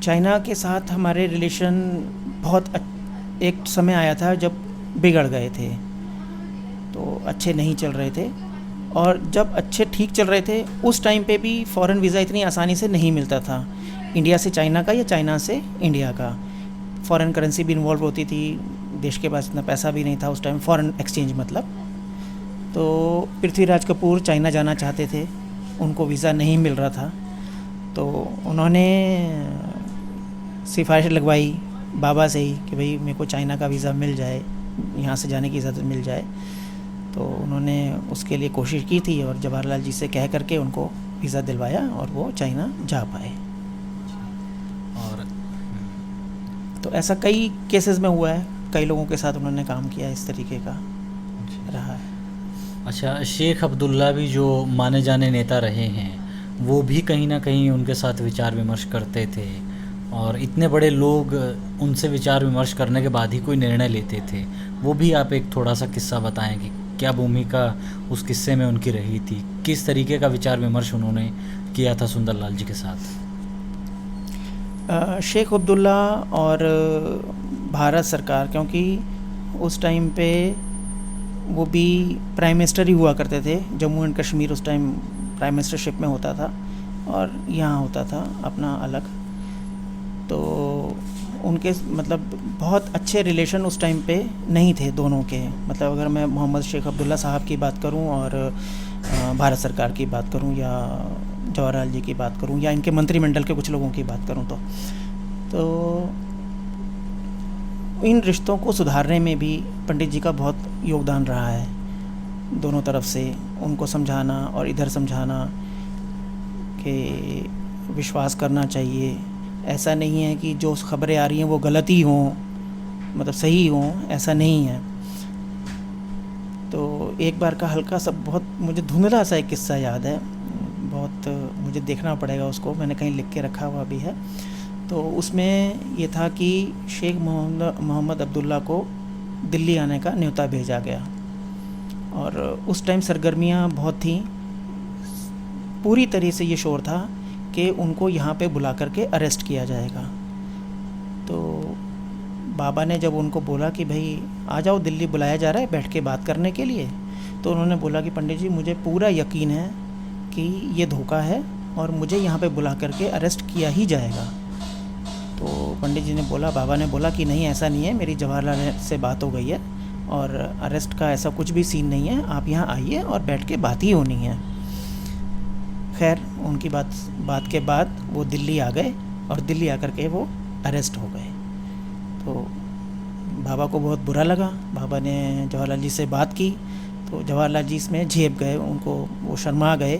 चाइना के साथ हमारे रिलेशन बहुत एक समय आया था जब बिगड़ गए थे। तो अच्छे नहीं चल रहे थे। और जब अच्छे ठीक चल रहे थे उस टाइम पे भी फ़ॉरेन वीज़ा इतनी आसानी से नहीं मिलता था, इंडिया से चाइना का या चाइना से इंडिया का। फ़ॉरेन करेंसी भी इन्वॉल्व होती थी, देश के पास इतना पैसा भी नहीं था उस टाइम, फ़ॉरेन एक्सचेंज मतलब। तो पृथ्वीराज कपूर चाइना जाना चाहते थे, उनको वीज़ा नहीं मिल रहा था, तो उन्होंने सिफारिश लगवाई बाबा से ही कि भाई मेरे को चाइना का वीज़ा मिल जाए, यहाँ से जाने की इजाज़त मिल जाए। तो उन्होंने उसके लिए कोशिश की थी और जवाहरलाल जी से कह करके उनको वीज़ा दिलवाया और वो चाइना जा पाए। और तो ऐसा कई केसेस में हुआ है, कई लोगों के साथ उन्होंने काम किया, इस तरीके का रहा है। अच्छा, शेख अब्दुल्ला भी जो माने जाने नेता रहे हैं, वो भी कहीं ना कहीं उनके साथ विचार विमर्श करते थे, और इतने बड़े लोग उनसे विचार विमर्श करने के बाद ही कोई निर्णय लेते थे। वो भी आप एक थोड़ा सा किस्सा बताएं कि क्या भूमिका उस किस्से में उनकी रही थी, किस तरीके का विचार विमर्श उन्होंने किया था सुंदरलाल जी के साथ। शेख अब्दुल्ला और भारत सरकार, क्योंकि उस टाइम पे वो भी प्राइम मिनिस्टर ही हुआ करते थे, जम्मू एंड कश्मीर उस टाइम प्राइम मिनिस्टरशिप में होता था और यहाँ होता था अपना अलग। तो उनके मतलब बहुत अच्छे रिलेशन उस टाइम पे नहीं थे दोनों के। मतलब अगर मैं मोहम्मद शेख अब्दुल्ला साहब की बात करूं और भारत सरकार की बात करूं या जवाहरलाल जी की बात करूं या इनके मंत्रिमंडल के कुछ लोगों की बात करूं तो इन रिश्तों को सुधारने में भी पंडित जी का बहुत योगदान रहा है। दोनों तरफ से उनको समझाना और इधर समझाना कि विश्वास करना चाहिए, ऐसा नहीं है कि जो खबरें आ रही हैं वो गलत ही हों, मतलब सही हों, ऐसा नहीं है। तो एक बार का हल्का सा, बहुत मुझे धुंधला सा एक किस्सा याद है, बहुत मुझे देखना पड़ेगा उसको, मैंने कहीं लिख के रखा हुआ भी है। तो उसमें ये था कि शेख मोहम्मद अब्दुल्ला को दिल्ली आने का न्योता भेजा गया और उस टाइम सरगर्मियाँ बहुत थीं, पूरी तरह से ये शोर था कि उनको यहाँ पे बुला करके अरेस्ट किया जाएगा। तो बाबा ने जब उनको बोला कि भाई आ जाओ, दिल्ली बुलाया जा रहा है बैठ के बात करने के लिए, तो उन्होंने बोला कि पंडित जी मुझे पूरा यकीन है कि ये धोखा है और मुझे यहाँ पे बुला करके अरेस्ट किया ही जाएगा। तो पंडित जी ने बोला, बाबा ने बोला कि नहीं ऐसा नहीं है, मेरी जवाहरलाल से बात हो गई है और अरेस्ट का ऐसा कुछ भी सीन नहीं है, आप यहाँ आइए और बैठ के बात ही होनी है। खैर उनकी बात के बाद वो दिल्ली आ गए और दिल्ली आकर के वो अरेस्ट हो गए। तो बाबा को बहुत बुरा लगा, बाबा ने जवाहरलाल जी से बात की तो जवाहरलाल जी इसमें झेप गए, उनको वो शर्मा गए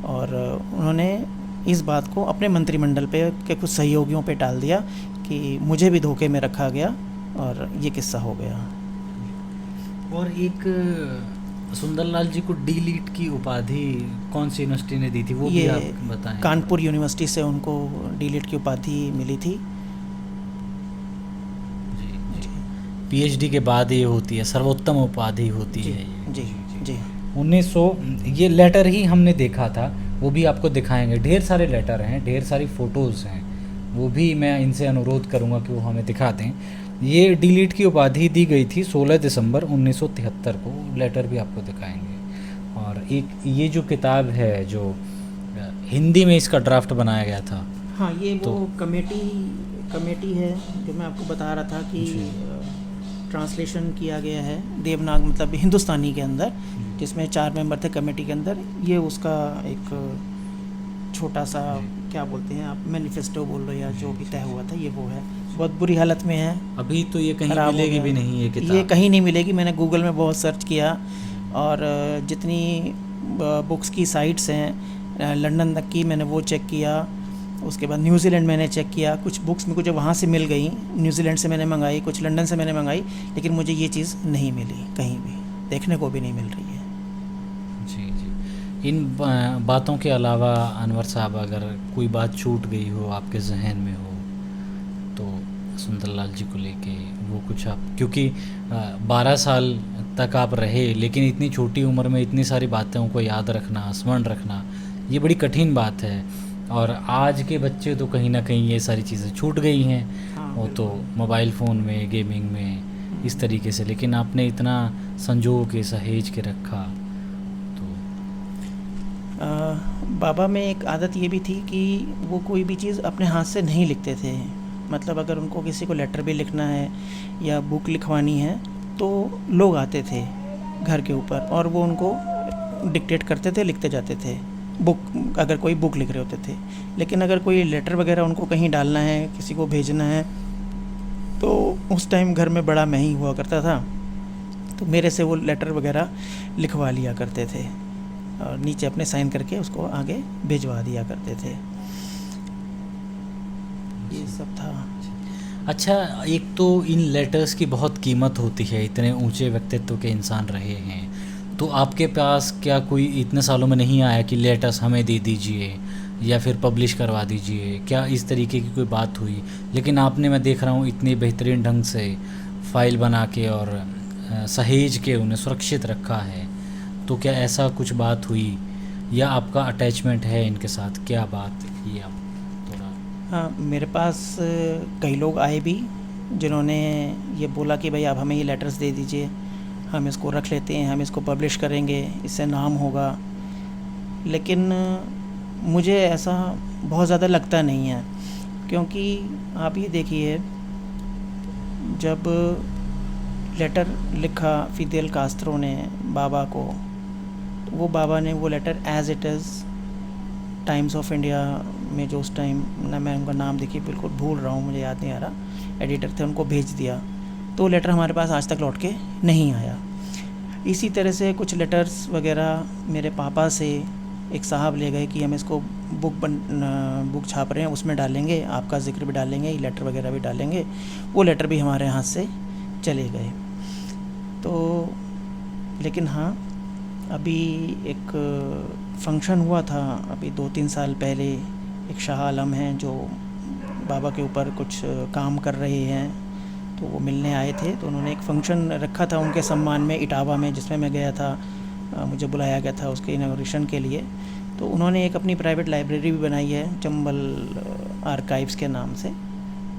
और उन्होंने इस बात को अपने मंत्रिमंडल पे के कुछ सहयोगियों पे टाल दिया कि मुझे भी धोखे में रखा गया और ये किस्सा हो गया। और एक सुंदरलाल जी को डी लीट की उपाधि कौन सी यूनिवर्सिटी ने दी थी, वो भी आप बताएं। कानपुर यूनिवर्सिटी से उनको डी लीट की उपाधि मिली थी। जी। पीएचडी के बाद ये होती है, सर्वोत्तम उपाधि होती है ये। जी जी 1900 ये लेटर ही हमने देखा था, वो भी आपको दिखाएंगे। ढेर सारे लेटर हैं, ढेर सारी फ़ोटोज़ हैं, वो भी मैं इनसे अनुरोध करूंगा कि वो हमें दिखा दें। ये डी लीट की उपाधि दी गई थी 16 दिसंबर 1973 को, लेटर भी आपको दिखाएंगे। और एक ये जो किताब है जो हिंदी में इसका ड्राफ्ट बनाया गया था। हाँ, ये वो कमेटी है जो मैं आपको बता रहा था कि ट्रांसलेशन किया गया है देवनाग मतलब हिंदुस्तानी के अंदर, जिसमें 4 मेंबर थे कमेटी के अंदर। ये उसका एक छोटा सा क्या बोलते हैं आप, मैनिफेस्टो बोल रहे या जो भी तय हुआ था, ये वो है। बहुत बुरी हालत में है अभी, तो ये कहीं मिलेगी भी नहीं ये किताब, ये कहीं नहीं मिलेगी। मैंने गूगल में बहुत सर्च किया और जितनी बुक्स की साइट्स हैं लंदन तक की मैंने वो चेक किया, उसके बाद न्यूजीलैंड मैंने चेक किया, कुछ बुक्स में मुझे वहाँ से मिल गई, न्यूजीलैंड से मैंने मंगाई, कुछ लंदन से मैंने मंगाई, लेकिन मुझे ये चीज़ नहीं मिली, कहीं भी देखने को भी नहीं मिल रही है। जी जी। इन बातों के अलावा अनवर साहब, अगर कोई बात छूट गई हो आपके जहन में हो तो सुंदरलाल जी को लेके वो कुछ आप, क्योंकि 12 साल तक आप रहे, लेकिन इतनी छोटी उम्र में इतनी सारी बातों को याद रखना, स्मरण रखना, ये बड़ी कठिन बात है। और आज के बच्चे तो कहीं ना कहीं ये सारी चीज़ें छूट गई हैं। हाँ, वो तो मोबाइल फ़ोन में, गेमिंग में, इस तरीके से, लेकिन आपने इतना संजो के सहेज के रखा। तो बाबा में एक आदत ये भी थी कि वो कोई भी चीज़ अपने हाथ से नहीं लिखते थे। मतलब अगर उनको किसी को लेटर भी लिखना है या बुक लिखवानी है तो लोग आते थे घर के ऊपर और वो उनको डिक्टेट करते थे, लिखते जाते थे बुक, अगर कोई बुक लिख रहे होते थे। लेकिन अगर कोई लेटर वगैरह उनको कहीं डालना है, किसी को भेजना है, तो उस टाइम घर में बड़ा मैं ही हुआ करता था, तो मेरे से वो लेटर वगैरह लिखवा लिया करते थे और नीचे अपने साइन करके उसको आगे भिजवा दिया करते थे। ये सब था। अच्छा, एक तो इन लेटर्स की बहुत कीमत होती है, इतने ऊंचे व्यक्तित्व के इंसान रहे हैं, तो आपके पास क्या कोई इतने सालों में नहीं आया कि लेटर्स हमें दे दीजिए या फिर पब्लिश करवा दीजिए? क्या इस तरीके की कोई बात हुई? लेकिन आपने, मैं देख रहा हूँ, इतनी बेहतरीन ढंग से फाइल बना के और सहेज के उन्हें सुरक्षित रखा है। तो क्या ऐसा कुछ बात हुई या आपका अटैचमेंट है इनके साथ? क्या बात ये आप थोड़ा। हाँ, मेरे पास कई लोग आए भी जिन्होंने ये बोला कि भाई आप हमें ये लेटर्स दे दीजिए, हम इसको रख लेते हैं, हम इसको पब्लिश करेंगे, इससे नाम होगा। लेकिन मुझे ऐसा बहुत ज़्यादा लगता नहीं है, क्योंकि आप ये देखिए, जब लेटर लिखा फिदेल कास्त्रो ने बाबा को, तो वो बाबा ने वो letter as it is Times of India में, जो उस टाइम ना, मैं उनका नाम देखिए बिल्कुल भूल रहा हूँ, मुझे याद नहीं आ रहा, एडिटर थे, उनको भेज दिया। तो लेटर हमारे पास आज तक लौट के नहीं आया। इसी तरह से कुछ लेटर्स वगैरह मेरे पापा से एक साहब ले गए कि हम इसको बुक छाप रहे हैं, उसमें डालेंगे, आपका ज़िक्र भी डालेंगे, लेटर वगैरह भी डालेंगे। वो लेटर भी हमारे हाथ से चले गए। तो लेकिन हाँ, अभी एक फंक्शन हुआ था अभी 2-3 साल पहले, एक शाह आलम हैं जो बाबा के ऊपर कुछ काम कर रहे हैं, तो वो मिलने आए थे। तो उन्होंने एक फ़ंक्शन रखा था उनके सम्मान में इटावा में, जिसमें मैं गया था, मुझे बुलाया गया था उसके इनॉग्रेशन के लिए। तो उन्होंने एक अपनी प्राइवेट लाइब्रेरी भी बनाई है चंबल आर्काइव्स के नाम से।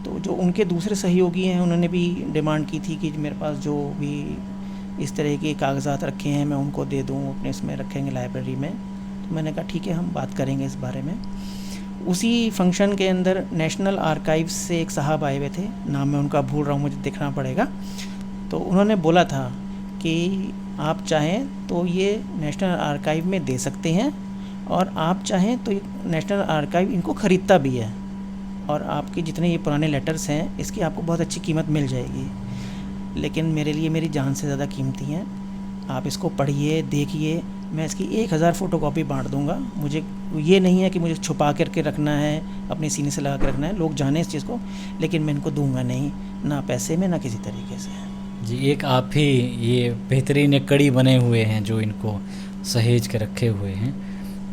तो जो उनके दूसरे सहयोगी हैं, उन्होंने भी डिमांड की थी कि मेरे पास जो भी इस तरह के कागजात रखे हैं मैं उनको दे दूं, अपने इसमें रखेंगे लाइब्रेरी में। तो मैंने कहा ठीक है, हम बात करेंगे इस बारे में। उसी फंक्शन के अंदर नेशनल आर्काइव्स से एक साहब आए हुए थे, नाम मैं उनका भूल रहा हूँ, मुझे देखना पड़ेगा। तो उन्होंने बोला था कि आप चाहें तो ये नेशनल आर्काइव में दे सकते हैं, और आप चाहें तो नेशनल आर्काइव इनको ख़रीदता भी है, और आपके जितने ये पुराने लेटर्स हैं इसकी आपको बहुत अच्छी कीमत मिल जाएगी। लेकिन मेरे लिए मेरी जान से ज़्यादा कीमती हैं। आप इसको पढ़िए, देखिए, मैं इसकी 1000 फ़ोटोकॉपी बांट दूंगा। मुझे ये नहीं है कि मुझे छुपा करके रखना है, अपने सीने से लगा कर रखना है, लोग जाने इस चीज़ को, लेकिन मैं इनको दूंगा नहीं, ना पैसे में, ना किसी तरीके से। जी, एक आप ही ये बेहतरीन एक कड़ी बने हुए हैं जो इनको सहेज के रखे हुए हैं।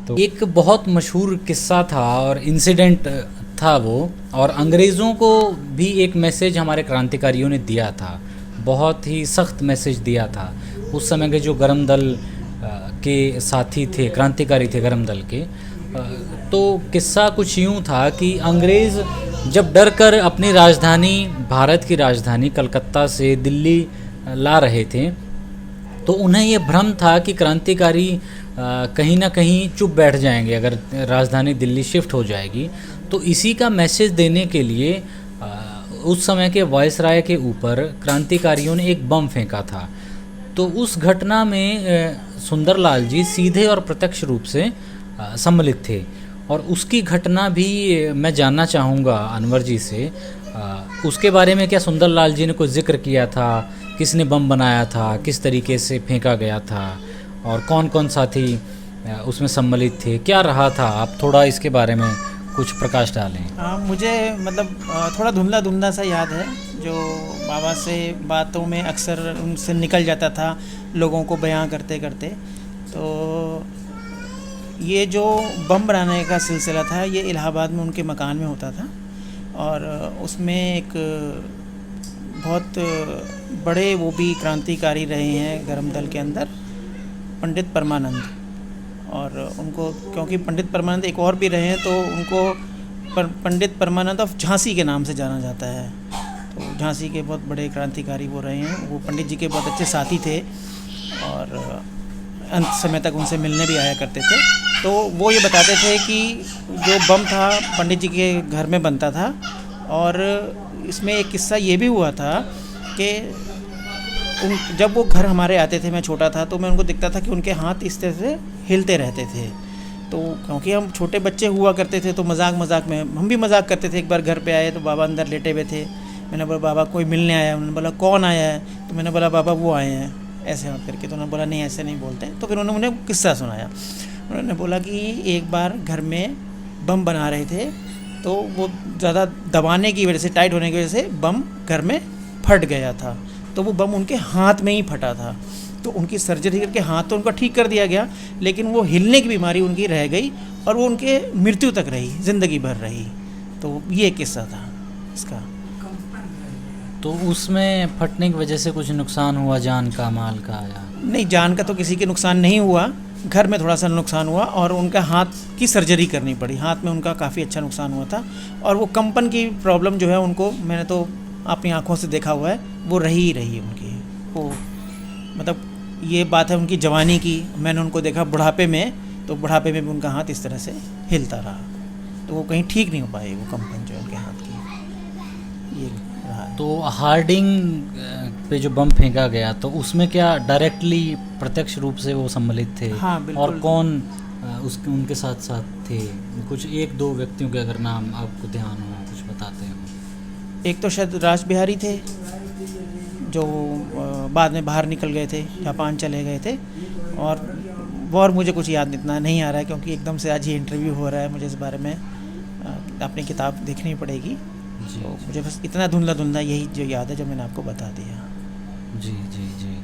तो एक बहुत मशहूर किस्सा था और इंसिडेंट था वो, और अंग्रेज़ों को भी एक मैसेज हमारे क्रांतिकारियों ने दिया था, बहुत ही सख्त मैसेज दिया था। उस समय के जो गरम दल के साथी थे, क्रांतिकारी थे गरम दल के, तो किस्सा कुछ यूँ था कि अंग्रेज़ जब डर कर अपनी राजधानी, भारत की राजधानी कलकत्ता से दिल्ली ला रहे थे, तो उन्हें ये भ्रम था कि क्रांतिकारी कहीं ना कहीं चुप बैठ जाएंगे अगर राजधानी दिल्ली शिफ्ट हो जाएगी। तो इसी का मैसेज देने के लिए उस समय के वायसराय के ऊपर क्रांतिकारियों ने एक बम फेंका था। तो उस घटना में सुंदरलाल जी सीधे और प्रत्यक्ष रूप से सम्मिलित थे, और उसकी घटना भी मैं जानना चाहूँगा अनवर जी से। उसके बारे में क्या सुंदरलाल जी ने कोई जिक्र किया था? किसने बम बनाया था? किस तरीके से फेंका गया था? और कौन कौन साथी उसमें सम्मिलित थे? क्या रहा था? आप थोड़ा इसके बारे में कुछ प्रकाश डालें। मुझे मतलब थोड़ा धुंधला धुंधला सा याद है, जो बाबा से बातों में अक्सर उनसे निकल जाता था लोगों को बयां करते करते। तो ये जो बम बनाने का सिलसिला था, ये इलाहाबाद में उनके मकान में होता था, और उसमें एक बहुत बड़े वो भी क्रांतिकारी रहे हैं गरम दल के अंदर, पंडित परमानंद। और उनको, क्योंकि पंडित परमानंद एक और भी रहे हैं, तो उनको पंडित परमानंद ऑफ झांसी के नाम से जाना जाता है। तो झांसी के बहुत बड़े क्रांतिकारी वो रहे हैं, वो पंडित जी के बहुत अच्छे साथी थे और अंत समय तक उनसे मिलने भी आया करते थे। तो वो ये बताते थे कि जो बम था पंडित जी के घर में बनता था, और इसमें एक किस्सा ये भी हुआ था कि जब वो घर हमारे आते थे, मैं छोटा था तो मैं उनको दिखता था कि उनके हाथ इस तरह से हिलते रहते थे। तो क्योंकि हम छोटे बच्चे हुआ करते थे तो मजाक में हम भी मजाक करते थे। एक बार घर पे आए तो बाबा अंदर लेटे हुए थे, मैंने बोला बाबा कोई मिलने आया है। उन्होंने बोला कौन आया है? तो मैंने बोला बाबा वो आए हैं ऐसे मत करके। तो उन्होंने बोला नहीं ऐसे नहीं बोलते। तो फिर उन्होंने मुझे किस्सा सुनाया। उन्होंने बोला कि एक बार घर में बम बना रहे थे तो वो ज़्यादा दबाने की वजह से, टाइट होने की वजह से बम घर में फट गया था। तो वो बम उनके हाथ में ही फटा था। तो उनकी सर्जरी करके हाथ तो उनका ठीक कर दिया गया, लेकिन वो हिलने की बीमारी उनकी रह गई और वो उनके मृत्यु तक रही, ज़िंदगी भर रही। तो ये किस्सा था इसका। तो उसमें फटने की वजह से कुछ नुकसान हुआ जान का, माल का? या नहीं, जान का तो किसी के नुकसान नहीं हुआ, घर में थोड़ा सा नुकसान हुआ और उनका हाथ की सर्जरी करनी पड़ी। हाथ में उनका काफ़ी अच्छा नुकसान हुआ था और वो कंपन की प्रॉब्लम जो है उनको, मैंने तो अपनी आंखों से देखा हुआ है, वो रही ही रही उनकी। वो मतलब ये बात है उनकी जवानी की, मैंने उनको देखा बुढ़ापे में, तो बुढ़ापे में भी उनका हाथ इस तरह से हिलता रहा। तो वो कहीं ठीक नहीं हो पाए वो कंपन जो है उनके हाथ की, ये रहा है। तो हार्डिंग पे जो बम फेंका गया तो उसमें क्या डायरेक्टली प्रत्यक्ष रूप से वो सम्मिलित थे? हाँ, बिल्कुल। और कौन उसके उनके साथ साथ थे? कुछ एक दो व्यक्तियों के अगर नाम आपको ध्यान हो, कुछ बताते हो? एक तो शायद राज बिहारी थे जो बाद में बाहर निकल गए थे, जापान चले गए थे। और मुझे कुछ याद इतना नहीं आ रहा है क्योंकि एकदम से आज ही इंटरव्यू हो रहा है, मुझे इस बारे में अपनी किताब देखनी पड़ेगी। तो मुझे बस इतना धुंधला यही जो याद है जो मैंने आपको बता दिया। जी जी जी।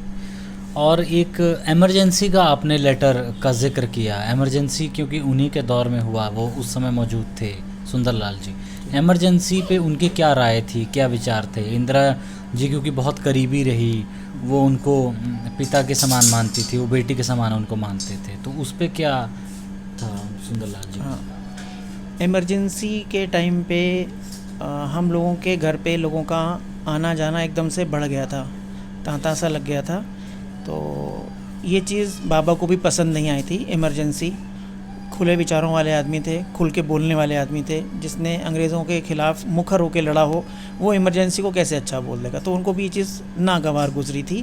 और एक इमरजेंसी का आपने लेटर का जिक्र किया। इमरजेंसी क्योंकि उन्हीं के दौर में हुआ, वो उस समय मौजूद थे सुंदरलाल जी। इमरजेंसी पे उनकी क्या राय थी, क्या विचार थे? इंदिरा जी क्योंकि बहुत करीबी रही, वो उनको पिता के समान मानती थी, वो बेटी के समान उनको मानते थे, तो उस पे क्या था सुंदरलाल जी? हाँ, इमरजेंसी के टाइम पे हम लोगों के घर पे लोगों का आना जाना एकदम से बढ़ गया था, तांता सा लग गया था। तो ये चीज़ बाबा को भी पसंद नहीं आई थी। इमरजेंसी खुले विचारों वाले आदमी थे, खुल के बोलने वाले आदमी थे। जिसने अंग्रेज़ों के ख़िलाफ़ मुखर होकर लड़ा हो वो इमरजेंसी को कैसे अच्छा बोल देगा? तो उनको भी ये चीज़ नागवार गुजरी थी।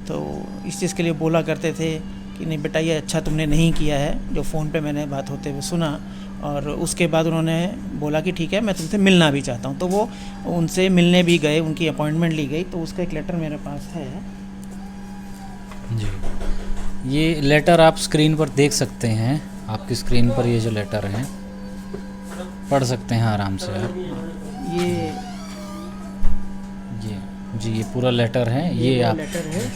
तो इस चीज़ के लिए बोला करते थे कि नहीं बेटा ये अच्छा तुमने नहीं किया है, जो फ़ोन पे मैंने बात होते हुए सुना। और उसके बाद उन्होंने बोला कि ठीक है मैं तुमसे मिलना भी चाहता हूँ। तो वो उनसे मिलने भी गए, उनकी अपॉइंटमेंट ली गई। तो उसका एक लेटर मेरे पास है जी। ये लेटर आप स्क्रीन पर देख सकते हैं, आपकी स्क्रीन पर ये जो लेटर हैं पढ़ सकते हैं आराम से आप। ये जी ये पूरा लेटर है। ये आप लेटर है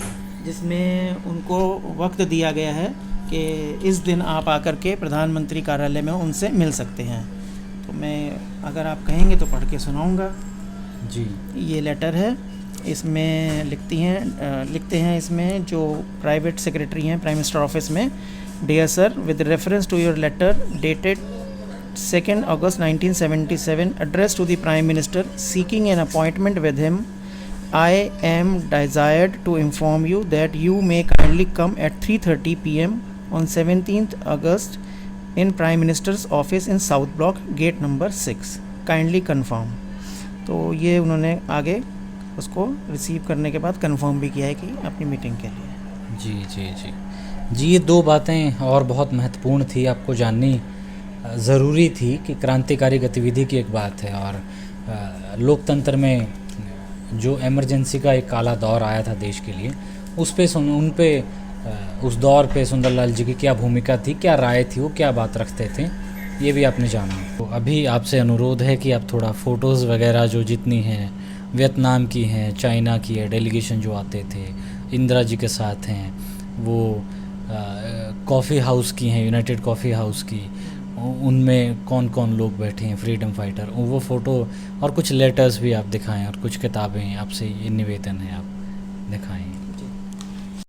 जिसमें उनको वक्त दिया गया है कि इस दिन आप आकर के प्रधानमंत्री कार्यालय में उनसे मिल सकते हैं। तो मैं अगर आप कहेंगे तो पढ़ के सुनाऊंगा। जी। ये लेटर है, इसमें लिखते हैं इसमें जो प्राइवेट सेक्रेटरी हैं प्राइम मिनिस्टर ऑफिस में, dear sir, with reference to your letter dated 2 August 1977 addressed to the Prime Minister seeking an appointment with him, I am desired to inform you that you may kindly come at 3:30 p.m. on 17th August in Prime Minister's office in South Block, gate number 6. Kindly confirm. तो ये उन्होंने आगे उसको रिसीव करने के बाद कंफर्म भी किया है कि अपनी मीटिंग के लिए। जी जी जी जी। ये दो बातें और बहुत महत्वपूर्ण थी, आपको जाननी ज़रूरी थी कि क्रांतिकारी गतिविधि की एक बात है और लोकतंत्र में जो इमरजेंसी का एक काला दौर आया था देश के लिए, उस दौर पे सुंदरलाल जी की क्या भूमिका थी, क्या राय थी, वो क्या बात रखते थे, ये भी आपने जाना। तो अभी आपसे अनुरोध है कि आप थोड़ा फ़ोटोज़ वगैरह जो जितनी हैं, वियतनाम की हैं, चाइना की है, डेलीगेशन जो आते थे, इंदिरा जी के साथ हैं, वो कॉफ़ी हाउस की हैं, यूनाइटेड कॉफ़ी हाउस की, उनमें कौन कौन लोग बैठे हैं, फ्रीडम फाइटर, वो फ़ोटो और कुछ लेटर्स भी आप दिखाएं और कुछ किताबें, आपसे ये निवेदन है आप दिखाएं।